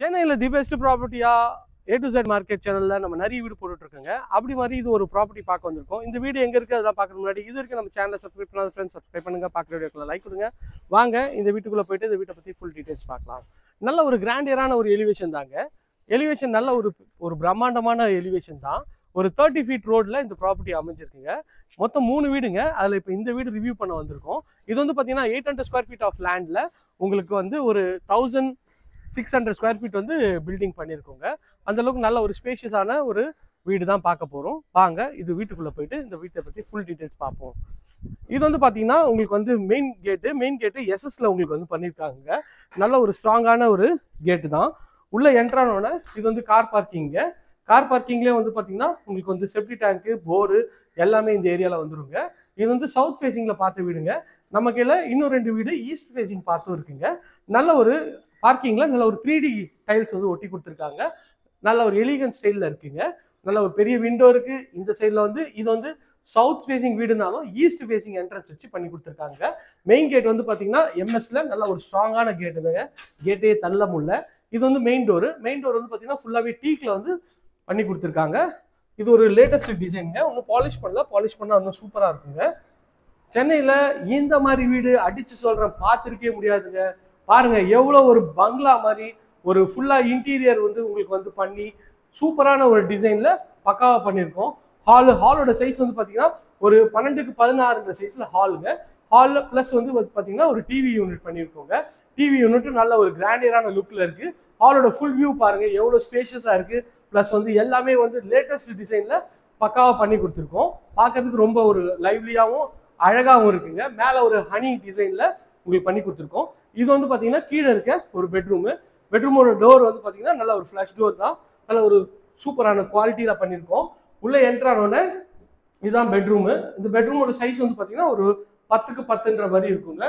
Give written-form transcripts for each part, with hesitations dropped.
சென்னையில் the best ப்ராப்பர்ட்டியா A to Z market சேனலில் நம்ம நிறைய வீடு போட்டுட்ருக்கோங்க. அப்படி மாதிரி இது ஒரு ப்ராப்பர்ட்டி பார்க்க வந்திருக்கோம். இந்த வீடு எங்கே இருக்குது அதெல்லாம் பார்க்குறது முன்னாடி இது வரைக்கும் நம்ம சேனலை சப்ஸ்கிரைப் பண்ணாத ஃப்ரெண்ட்ஸ் சப்ஸ்கிரைப் பண்ணுங்கள், பார்க்குற வீடியோக்குள்ள லைக் கொடுங்க. வாங்க இந்த வீட்டுக்குள்ளே போயிட்டு இந்த வீட்டை பற்றி ஃபுல் டீட்டெயில்ஸ் பார்க்கலாம். நல்ல ஒரு கிராண்டியரான ஒரு எலிவேஷன் தாங்க. எலிவேஷன் நல்ல ஒரு பிரம்மாண்டமான எலிவேஷன் தான். ஒரு 30 ஃபீட் ரோடில் இந்த ப்ராப்பர்ட்டி அமைஞ்சிருக்குங்க. மொத்தம் 3 வீடுங்க. அதில் இப்போ இந்த வீடு ரிவ்யூ பண்ண வந்திருக்கோம். இது வந்து பார்த்தீங்கன்னா 800 ஸ்கொயர் ஃபீட் ஆஃப் லேண்டில் உங்களுக்கு வந்து ஒரு 1600 ஸ்கொயர் ஃபீட் வந்து பில்டிங் பண்ணியிருக்கோங்க. அந்தளவுக்கு நல்ல ஒரு ஸ்பேஷியஸான ஒரு வீடு தான் பார்க்க போகிறோம். வாங்க இது வீட்டுக்குள்ளே போயிட்டு இந்த வீட்டை பற்றி ஃபுல் டீட்டெயில்ஸ் பார்ப்போம். இது வந்து பார்த்தீங்கன்னா உங்களுக்கு வந்து மெயின் கேட்டு எஸ்எஸ்ல உங்களுக்கு வந்து பண்ணியிருக்காங்க. நல்ல ஒரு ஸ்ட்ராங்கான ஒரு கேட்டு தான். உள்ளே என்ட்ரானோட இது வந்து கார் பார்க்கிங்க. கார் பார்க்கிங்லேயே வந்து பார்த்தீங்கன்னா உங்களுக்கு வந்து செப்டி டேங்க்கு, போரு எல்லாமே இந்த ஏரியாவில் வந்துருங்க. இது வந்து சவுத் ஃபேஸிங்கில் பார்த்த வீடுங்க. நம்ம கீழே இன்னும் 2 வீடு ஈஸ்ட் ஃபேஸிங் பார்த்தும் இருக்குங்க. நல்ல ஒரு பார்க்கிங்கில் நல்ல ஒரு 3D டைல்ஸ் வந்து ஒட்டி கொடுத்துருக்காங்க. நல்ல ஒரு எலிகன்ட் ஸ்டைலில் இருக்குங்க. நல்ல ஒரு பெரிய விண்டோ இருக்குது. இந்த சைடில் வந்து இது வந்து சவுத் ஃபேஸிங் வீடுனாலும் ஈஸ்ட் ஃபேஸிங் என்ட்ரன்ஸ் வச்சு பண்ணி கொடுத்துருக்காங்க. மெயின் கேட் வந்து பார்த்தீங்கன்னா எம்எஸ்ல நல்ல ஒரு ஸ்ட்ராங்கான கேட்டுங்க. கேட்டே தள்ள முடியல. இது வந்து மெயின் டோர் வந்து பார்த்தீங்கன்னா ஃபுல்லாகவே டீக்கில் வந்து பண்ணி கொடுத்துருக்காங்க. இது ஒரு லேட்டஸ்ட் டிசைனுங்க. இன்னும் பாலிஷ் பண்ணால் இன்னும் சூப்பராக இருக்குங்க. சென்னையில் இந்த மாதிரி வீடு அடித்து சொல்கிறேன் பார்த்துருக்கே முடியாதுங்க. பாருங்க எவ்வளோ ஒரு பங்களா மாதிரி ஒரு ஃபுல்லாக இன்டீரியர் வந்து உங்களுக்கு வந்து பண்ணி சூப்பரான ஒரு டிசைனில் பக்காவாக பண்ணியிருக்கோம். ஹாலோட சைஸ் வந்து பார்த்தீங்கன்னா ஒரு 12க்கு 16 சைஸில் ஹாலுங்க. ஹாலில் ப்ளஸ் வந்து பார்த்தீங்கன்னா ஒரு டிவி யூனிட் பண்ணியிருக்கோங்க. டிவி யூனிட்டும் நல்ல ஒரு கிராண்டியரான லுக்கில் இருக்குது. ஹாலோட ஃபுல் வியூ பாருங்கள் எவ்வளோ ஸ்பேஷியஸாக இருக்குது. ப்ளஸ் வந்து எல்லாமே வந்து லேட்டஸ்ட் டிசைனில் பக்காவாக பண்ணி கொடுத்துருக்கோம். பார்க்கறதுக்கு ரொம்ப ஒரு லைவ்லியாகவும் அழகாகவும் இருக்குங்க. மேலே ஒரு ஹனி டிசைனில் உங்களுக்கு பண்ணி கொடுத்துருக்கோம். இது வந்து பார்த்தீங்கன்னா கீழே இருக்க ஒரு பெட்ரூமோட டோர் வந்து பார்த்தீங்கன்னா நல்ல ஒரு ஃப்ளஷ் டோர் தான். நல்ல ஒரு சூப்பரான குவாலிட்டியில் பண்ணியிருக்கோம். உள்ளே என்ட்ரானோட இதுதான் பெட்ரூமு. இந்த பெட்ரூமோட சைஸ் வந்து பார்த்தீங்கன்னா ஒரு 10க்கு 10 மாதிரி இருக்குங்க.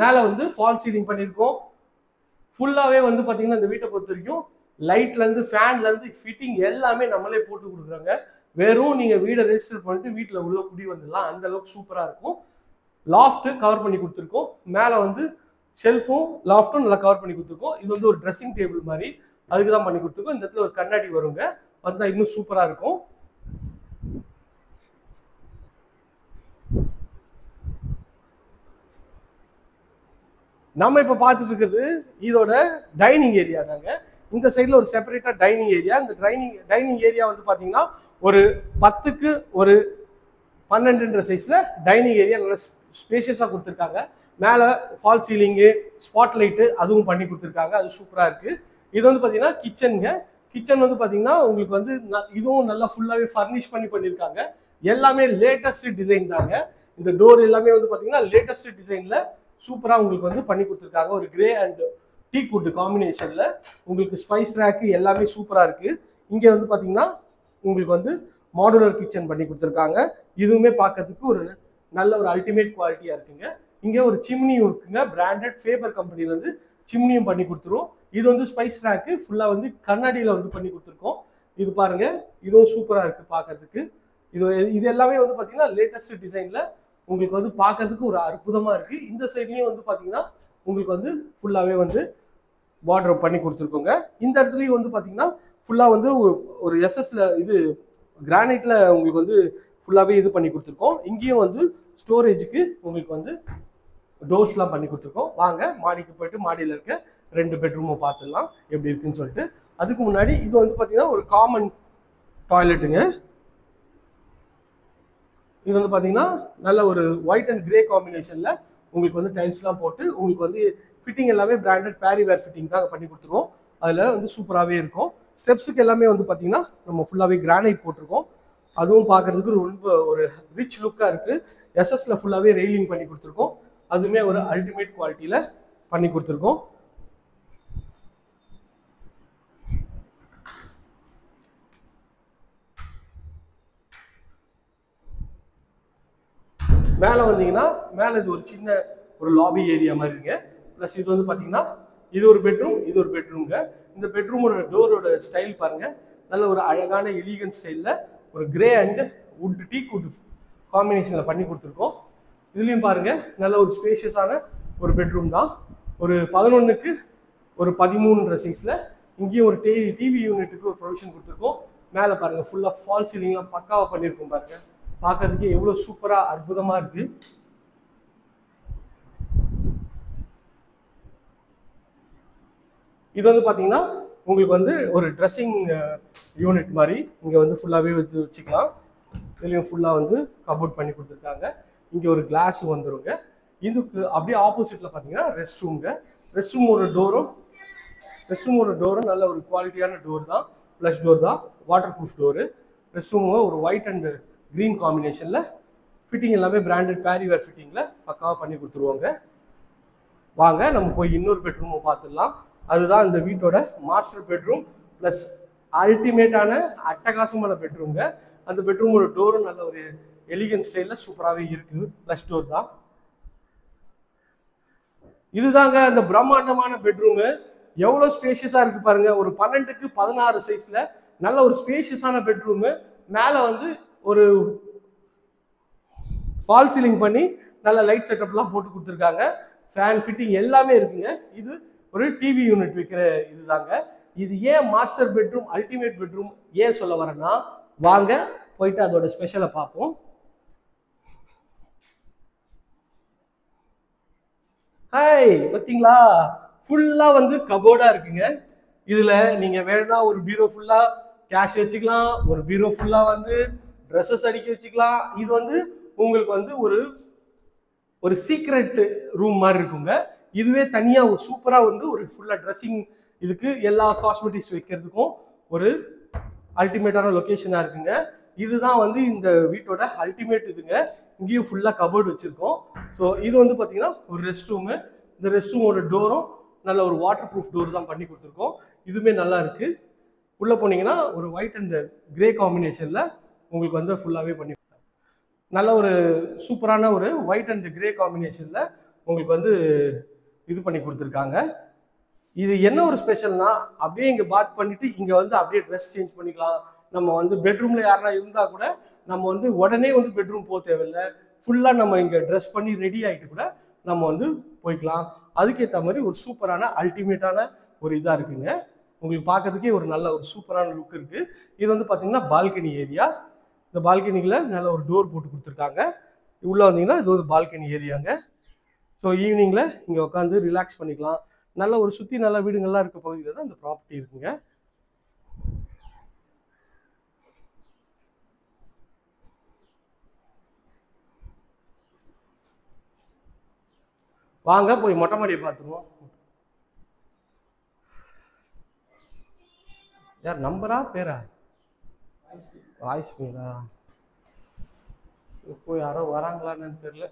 மேலே வந்து ஃபால் சீலிங் பண்ணியிருக்கோம். ஃபுல்லாகவே வந்து பார்த்தீங்கன்னா இந்த வீட்டை பொறுத்த வரைக்கும் லைட்லேருந்து ஃபேன்லேருந்து ஃபிட்டிங் எல்லாமே நம்மளே போட்டு கொடுக்குறாங்க. வெறும் நீங்கள் வீடை ரெஜிஸ்டர் பண்ணிட்டு வீட்டில் உள்ள குடி வந்துடலாம். அந்த அளவுக்கு சூப்பராக இருக்கும். லாஃப்ட்டு கவர் பண்ணி கொடுத்துருக்கோம். மேலே வந்து ஷெல்ஃபும் லாஃப்ட்டும் நல்லா கவர் பண்ணி கொடுத்துருக்கோம். இது வந்து ஒரு ட்ரெஸ்ஸிங் டேபிள் மாதிரி அதுக்கு தான் பண்ணி கொடுத்துருக்கோம். இந்த இடத்துல ஒரு கண்ணாடி வருங்க. அதுதான் இன்னும் சூப்பராக இருக்கும். நம்ம இப்போ பார்த்துட்டு இருக்கிறது இதோட டைனிங் ஏரியா தாங்க. இந்த சைடில் ஒரு செப்பரேட்டாக டைனிங் ஏரியா. இந்த டைனிங் ஏரியா வந்து பார்த்தீங்கன்னா ஒரு 10க்கு 12 சைஸில் டைனிங் ஏரியா நல்லா ஸ்பேஷியஸாக கொடுத்துருக்காங்க. மேலே ஃபால் சீலிங்கு, ஸ்பாட் லைட்டு அதுவும் பண்ணி கொடுத்துருக்காங்க. அது சூப்பராக இருக்குது. இது வந்து பார்த்தீங்கன்னா கிச்சனுங்க. கிச்சன் வந்து பார்த்தீங்கன்னா உங்களுக்கு வந்து இதுவும் நல்லா ஃபுல்லாகவே ஃபர்னிஷ் பண்ணியிருக்காங்க. எல்லாமே லேட்டஸ்ட் டிசைன் தாங்க. இந்த டோர் எல்லாமே வந்து பார்த்தீங்கன்னா லேட்டஸ்ட் டிசைனில் சூப்பராக உங்களுக்கு வந்து பண்ணி கொடுத்துருக்காங்க. ஒரு கிரே அண்ட் டீக் வுட் காம்பினேஷனில் உங்களுக்கு ஸ்பைஸ் ரேக்கு எல்லாமே சூப்பராக இருக்குது. இங்கே வந்து பார்த்தீங்கன்னா உங்களுக்கு வந்து மாடுலர் கிச்சன் பண்ணி கொடுத்துருக்காங்க. இதுவுமே பார்க்கறதுக்கு ஒரு நல்ல ஒரு அல்டிமேட் குவாலிட்டியாக இருக்குங்க. இங்கே ஒரு சிம்னியும் இருக்குங்க. பிராண்டட் ஃபேபர் கம்பெனிலேருந்து சிம்னியும் பண்ணி கொடுத்துரும். இது வந்து ஸ்பைஸ் ரேக்கு ஃபுல்லாக வந்து கண்ணாடியில் வந்து பண்ணி கொடுத்துருக்கோம். இது பாருங்க இதுவும் சூப்பராக இருக்குது பார்க்கறதுக்கு. இது எல்லாமே வந்து பார்த்தீங்கன்னா லேட்டஸ்ட் டிசைனில் உங்களுக்கு வந்து பார்க்கறதுக்கு ஒரு அற்புதமாக இருக்குது. இந்த சைட்லேயும் வந்து பார்த்தீங்கன்னா உங்களுக்கு வந்து ஃபுல்லாகவே வந்து வார்ட்ரோப் பண்ணி கொடுத்துருக்கோங்க. இந்த இடத்துலையும் வந்து பார்த்தீங்கன்னா ஃபுல்லாக வந்து ஒரு எஸ்எஸ்ல இது கிரானைட்டில் உங்களுக்கு வந்து ஃபுல்லாகவே இது பண்ணி கொடுத்துருக்கோம். இங்கேயும் வந்து ஸ்டோரேஜுக்கு உங்களுக்கு வந்து டோர்ஸ்லாம் பண்ணி கொடுத்துருக்கோம். வாங்க மாடிக்கு போயிட்டு மாடியில் இருக்க 2 பெட்ரூமும் பார்த்துடலாம் எப்படி இருக்குன்னு சொல்லிட்டு. அதுக்கு முன்னாடி இது வந்து பார்த்தீங்கன்னா ஒரு காமன் டாய்லெட்டுங்க. இது வந்து பார்த்தீங்கன்னா நல்ல ஒரு ஒயிட் அண்ட் கிரே காம்பினேஷனில் உங்களுக்கு வந்து டைல்ஸ்லாம் போட்டு உங்களுக்கு வந்து ஃபிட்டிங் எல்லாமே பிராண்டட் பேரிவேர் ஃபிட்டிங் தான் பண்ணி கொடுத்துருவோம். அதில் வந்து சூப்பராகவே இருக்கும். ஸ்டெப்ஸுக்கு எல்லாமே வந்து பார்த்தீங்கன்னா நம்ம ஃபுல்லாகவே கிரானைட் போட்டிருக்கோம். அதுவும் பார்க்குறதுக்கு ரொம்ப ஒரு ரிச் லுக்காக இருக்குது. எஸ்எஸ்ல ஃபுல்லாகவே ரெயிலிங் பண்ணி கொடுத்துருக்கோம். அதுவுமே ஒரு அல்டிமேட் குவாலிட்டியில் பண்ணி கொடுத்துருக்கோம். மேலே வந்தீங்கன்னா மேலே இது ஒரு சின்ன ஒரு லாபி ஏரியா மாதிரி இருக்கு. ப்ளஸ் இது வந்து பார்த்தீங்கன்னா இது ஒரு பெட்ரூம்ங்க. இந்த பெட்ரூமோட டோரோட ஸ்டைல் பாருங்க. நல்ல ஒரு அழகான எலிகன்ட் ஸ்டைலில் ஒரு கிரே அண்ட் டீக் வுட் காம்பினேஷனில் பண்ணி கொடுத்துருக்கோம். இதுலேயும் பாருங்க நல்ல ஒரு ஸ்பேஷியஸான ஒரு பெட்ரூம் தான். ஒரு 11க்கு 13 சைஸில் இங்கேயும் ஒரு டிவி யூனிட்டுக்கு ஒரு ப்ரொவிஷன் கொடுத்துருக்கோம். மேலே பாருங்கள் ஃபுல்லாக ஃபால் சீலிங்லாம் பக்காவாக பண்ணியிருக்கோம் பாருங்கள். பார்க்கறதுக்கே எவ்வளோ சூப்பராக அற்புதமாக இருக்குது. இது வந்து பார்த்தீங்கன்னா உங்களுக்கு வந்து ஒரு ட்ரெஸ்ஸிங் யூனிட் மாதிரி இங்கே வந்து ஃபுல்லாகவே வந்து வச்சுக்கலாம். இதுலேயும் ஃபுல்லாக வந்து கபோர்ட் பண்ணி கொடுத்துருக்காங்க. இங்கே ஒரு கிளாஸ் வந்துருங்க. இதுக்கு அப்படியே ஆப்போசிட்டில் பார்த்தீங்கன்னா ரெஸ்ட் ரூமோட டோரும் நல்ல ஒரு குவாலிட்டியான டோர் தான், ஃப்ளஷ் டோர் தான், water proof door. Rest room ஒரு ஒயிட் அண்ட் க்ரீன் காம்பினேஷனில் ஃபிட்டிங் எல்லாமே பிராண்டட் பேரிவேர் ஃபிட்டிங்கில் பக்காவாக பண்ணி கொடுத்துருவாங்க. வாங்க நம்ம போய் இன்னொரு பெட்ரூமை பார்த்துடலாம். அதுதான் இந்த வீட்டோட மாஸ்டர் பெட்ரூம் ப்ளஸ் அல்டிமேட்டான அட்டகாசமான பெட்ரூம்ங்க. அந்த பெட்ரூமோட டோரும் நல்ல ஒரு எலிகன்ட் ஸ்டைலில் சூப்பராகவே இருக்குது. ப்ளஸ் டோர் தான். இதுதாங்க அந்த பிரம்மாண்டமான பெட்ரூமு. எவ்வளோ ஸ்பேஷியஸாக இருக்குது பாருங்கள். ஒரு 12க்கு 16 சைஸில் நல்ல ஒரு ஸ்பேஷியஸான பெட்ரூமு. மேலே வந்து ஒரு ஃபால் சீலிங் பண்ணி நல்ல லைட் செட்டப்லாம் போட்டு கொடுத்துருக்காங்க. ஃபேன் ஃபிட்டிங் எல்லாமே இருக்குங்க. இது ஒரு டிவி யூனிட் வைக்கிற இதுதாங்க. இது ஏன் மாஸ்டர் பெட்ரூம் அல்டிமேட் பெட்ரூம் ஏன் சொல்ல வரேன்னா, வாங்க போயிட்டு அதோட ஸ்பெஷலை பார்ப்போம். ஹாய், பார்த்தீங்களா ஃபுல்லாக வந்து கபோர்டாக இருக்குங்க. இதில் நீங்கள் வேணும்னா ஒரு பீரோ ஃபுல்லாக கேஷ் வச்சுக்கலாம், ஒரு பீரோ ஃபுல்லாக வந்து ட்ரெஸ்ஸஸ் அடிக்க வச்சுக்கலாம். இது வந்து உங்களுக்கு வந்து ஒரு சீக்ரெட் ரூம் மாதிரி இருக்குங்க. இதுவே தனியாக ஒரு சூப்பராக வந்து ஒரு ஃபுல்லாக ட்ரெஸ்ஸிங் இதுக்கு எல்லா காஸ்மெட்டிக்ஸ் வைக்கிறதுக்கும் ஒரு அல்டிமேட்டான லொக்கேஷனாக இருக்குங்க. இதுதான் வந்து இந்த வீட்டோட அல்டிமேட் இதுங்க. இங்கேயும் ஃபுல்லாக கபோர்டு வச்சுருக்கோம். ஸோ இது வந்து பார்த்தீங்கன்னா ஒரு ரெஸ்ட் ரூமு. இந்த ரெஸ்ட் ரூமோட டோரும் நல்ல ஒரு வாட்டர் ப்ரூஃப் டோர் தான் பண்ணி கொடுத்துருக்கோம். இதுவுமே நல்லா இருக்குது. உள்ளே போனீங்கன்னா ஒரு ஒயிட் அண்ட் கிரே காம்பினேஷனில் உங்களுக்கு வந்து ஃபுல்லாகவே பண்ணி நல்ல ஒரு சூப்பரான ஒரு ஒயிட் அண்ட் கிரே காம்பினேஷனில் உங்களுக்கு வந்து இது பண்ணி கொடுத்துருக்காங்க. இது என்ன ஒரு ஸ்பெஷல்னா, அப்படியே இங்கே பாத் பண்ணிவிட்டு இங்கே வந்து அப்படியே ட்ரெஸ் சேஞ்ச் பண்ணிக்கலாம். நம்ம வந்து பெட்ரூமில் யாருனா இருந்தால் கூட நம்ம வந்து உடனே வந்து பெட்ரூம் போக தேவையில்லை. ஃபுல்லாக நம்ம இங்கே ட்ரெஸ் பண்ணி ரெடி ஆகிட்டு கூட நம்ம வந்து போய்க்கலாம். அதுக்கேற்ற மாதிரி ஒரு சூப்பரான அல்டிமேட்டான ஒரு இதாக இருக்குங்க. உங்களுக்கு பார்க்கறதுக்கே ஒரு நல்ல ஒரு சூப்பரான லுக் இருக்குது. இது வந்து பார்த்தீங்கன்னா பால்கனி ஏரியா. இந்த பால்கனியில் நல்ல ஒரு டோர் போட்டு கொடுத்துருக்காங்க. உள்ளே வந்தீங்கன்னா இது ஒரு பால்கனி ஏரியாங்க. ஸோ ஈவினிங்கில் இங்கே உட்காந்து ரிலாக்ஸ் பண்ணிக்கலாம். நல்ல ஒரு சுற்றி நல்ல வீடுங்கள்லாம் இருக்க பகுதியில் தான் இந்த ப்ராப்பர்ட்டி இருக்குங்க. வாங்க போய் மொட்டை மாடியை பார்த்துருவோம். யார் நம்பரா பேரா? வாய்ஸ் பேரா? இப்போ யாரோ வராங்களான்னு தெரியல.